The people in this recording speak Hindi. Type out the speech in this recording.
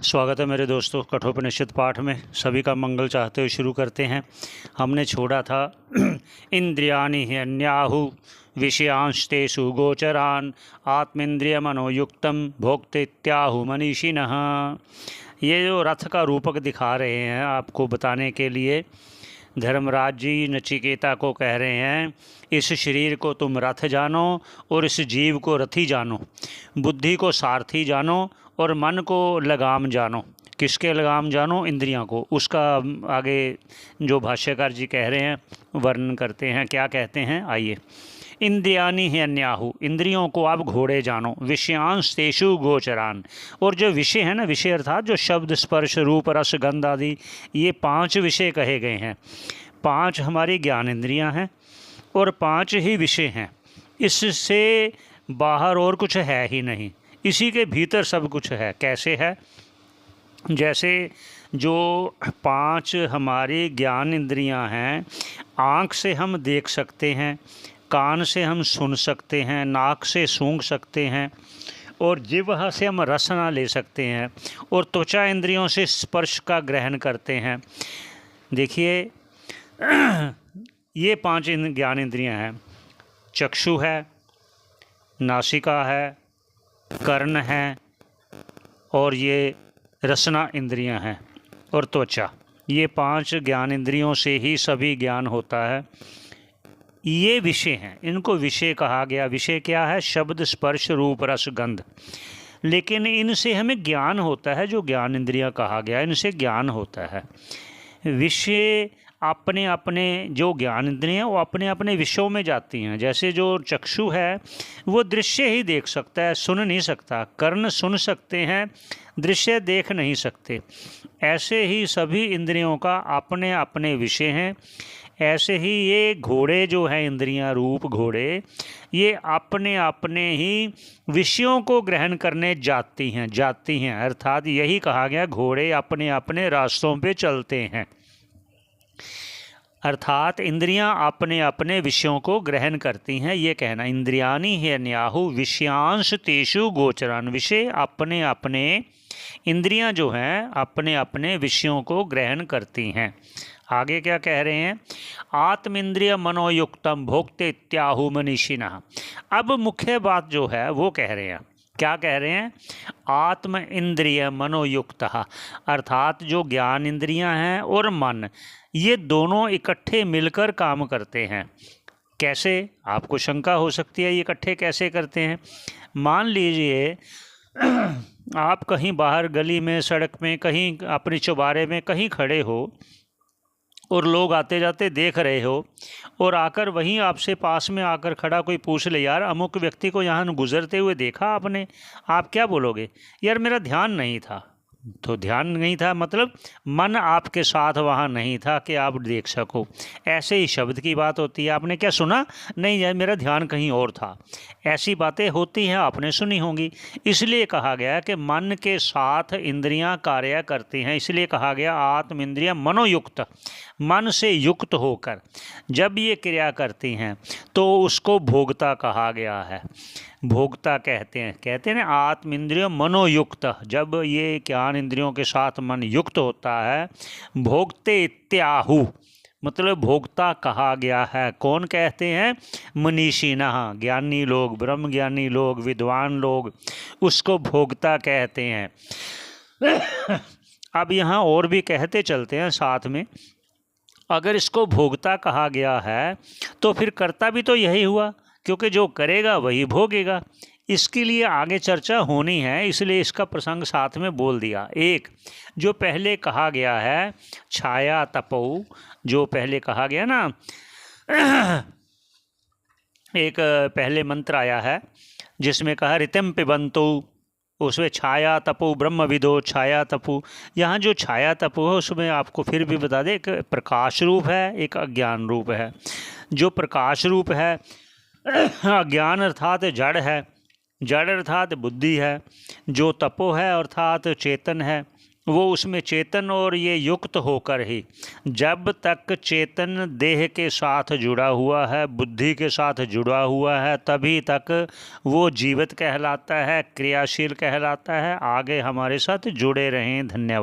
स्वागत है मेरे दोस्तों। कठोपनिषद पाठ में सभी का मंगल चाहते हुए शुरू करते हैं। हमने छोड़ा था इंद्रियाणि ह्यन्याहु विषयांस्तेषु गोचरान आत्मेन्द्रिय मनोयुक्तम भोक्तेत्याहु मनीषिणः। ये जो रथ का रूपक दिखा रहे हैं आपको बताने के लिए, धर्मराज जी नचिकेता को कह रहे हैं इस शरीर को तुम रथ जानो और इस जीव को रथी जानो, बुद्धि को सारथी जानो और मन को लगाम जानो। किसके लगाम जानो? इंद्रियां को। उसका आगे जो भाष्यकार जी कह रहे हैं वर्णन करते हैं। क्या कहते हैं आइए। इंद्रियानि ह्यन्याहु, इंद्रियों को आप घोड़े जानो, विषयांश तेषु गोचरान, और जो विषय है ना, विषय अर्थात जो शब्द स्पर्श रूप रस गंध आदि, ये 5 विषय कहे गए हैं। 5 हमारी ज्ञान इंद्रियां हैं और 5 ही विषय हैं। इससे बाहर और कुछ है ही नहीं, इसी के भीतर सब कुछ है। कैसे है? जैसे जो 5 हमारी ज्ञान इंद्रियां हैं, आँख से हम देख सकते हैं, कान से हम सुन सकते हैं, नाक से सूंघ सकते हैं और जिह्वा से हम रसना ले सकते हैं और त्वचा इंद्रियों से स्पर्श का ग्रहण करते हैं। देखिए ये 5 ज्ञान इंद्रियां हैं। चक्षु है, नासिका है, कर्ण है और ये रसना इंद्रियां हैं और त्वचा। ये 5 ज्ञान इंद्रियों से ही सभी ज्ञान होता है। ये विषय हैं, इनको विषय कहा गया। विषय क्या है? शब्द स्पर्श रूप रस गंध। लेकिन इनसे हमें ज्ञान होता है, जो ज्ञान इंद्रियां कहा गया, इनसे ज्ञान होता है। विषय अपने अपने, जो ज्ञान इंद्रियां वो अपने अपने विषयों में जाती हैं। जैसे जो चक्षु है वो दृश्य ही देख सकता है, सुन नहीं सकता। कर्ण सुन सकते हैं, दृश्य देख नहीं सकते। ऐसे ही सभी इंद्रियों का अपने अपने विषय हैं। ऐसे ही ये घोड़े जो हैं, इंद्रियां रूप घोड़े, ये अपने अपने ही विषयों को ग्रहण करने जाती हैं। अर्थात यही कहा गया, घोड़े अपने अपने रास्तों पे चलते हैं। अर्थात इंद्रियां अपने अपने विषयों को ग्रहण करती हैं, ये कहना। इंद्रियाणि ह्यन्याहु विषयांश तेषु गोचरान, विषय अपने अपने, इंद्रियां जो हैं अपने अपने विषयों को ग्रहण करती हैं। आगे क्या कह रहे हैं? आत्मेन्द्रिय मनोयुक्तम भोक्ते इत्याहु मनीषिणः। अब मुख्य बात जो है वो कह रहे हैं। क्या कह रहे हैं? आत्म इंद्रिय मनोयुक्त, अर्थात जो ज्ञान इंद्रियां हैं और मन, ये दोनों इकट्ठे मिलकर काम करते हैं। कैसे? आपको शंका हो सकती है, ये इकट्ठे कैसे करते हैं? मान लीजिए आप कहीं बाहर गली में, सड़क में, कहीं अपने चौबारे में कहीं खड़े हो और लोग आते जाते देख रहे हो, और आकर वहीं आपसे पास में आकर खड़ा कोई पूछ ले, यार अमुक व्यक्ति को यहाँ गुजरते हुए देखा आपने? आप क्या बोलोगे? यार मेरा ध्यान नहीं था। तो ध्यान नहीं था मतलब मन आपके साथ वहाँ नहीं था कि आप देख सको। ऐसे ही शब्द की बात होती है। आपने क्या सुना? नहीं यार मेरा ध्यान कहीं और था। ऐसी बातें होती हैं, आपने सुनी होंगी। इसलिए कहा गया कि मन के साथ इंद्रियां कार्य करती हैं। इसलिए कहा गया आत्म इंद्रियां मनोयुक्त, मन से युक्त होकर जब ये क्रिया करती हैं तो उसको भोक्ता कहा गया है। भोक्ता कहते हैं ना, आत्म इंद्रिय मनोयुक्त। जब ये ज्ञान इंद्रियों के साथ मन युक्त होता है, भोक्ते इत्याहु मतलब भोक्ता कहा गया है। कौन कहते हैं? मनीषिणः, ज्ञानी लोग, ब्रह्म ज्ञानी लोग, विद्वान लोग, उसको भोक्ता कहते हैं। अब यहाँ और भी कहते चलते हैं साथ में। अगर इसको भोक्ता कहा गया है तो फिर कर्ता भी तो यही हुआ, क्योंकि जो करेगा वही भोगेगा। इसके लिए आगे चर्चा होनी है, इसलिए इसका प्रसंग साथ में बोल दिया। एक जो पहले कहा गया है छाया तपौ, जो पहले कहा गया ना, एक पहले मंत्र आया है जिसमें कहा ऋतम पिबंतु, उसमें छाया तपु ब्रह्मविदो छाया तपु। यहाँ जो छाया तपु है उसमें आपको फिर भी बता दें, एक प्रकाश रूप है, एक अज्ञान रूप है। जो प्रकाश रूप है, अज्ञान अर्थात जड़ है, जड़ अर्थात बुद्धि है। जो तपो है अर्थात चेतन है, वो उसमें चेतन और ये युक्त होकर ही, जब तक चेतन देह के साथ जुड़ा हुआ है, बुद्धि के साथ जुड़ा हुआ है, तभी तक वो जीवित कहलाता है, क्रियाशील कहलाता है। आगे हमारे साथ जुड़े रहें। धन्यवाद।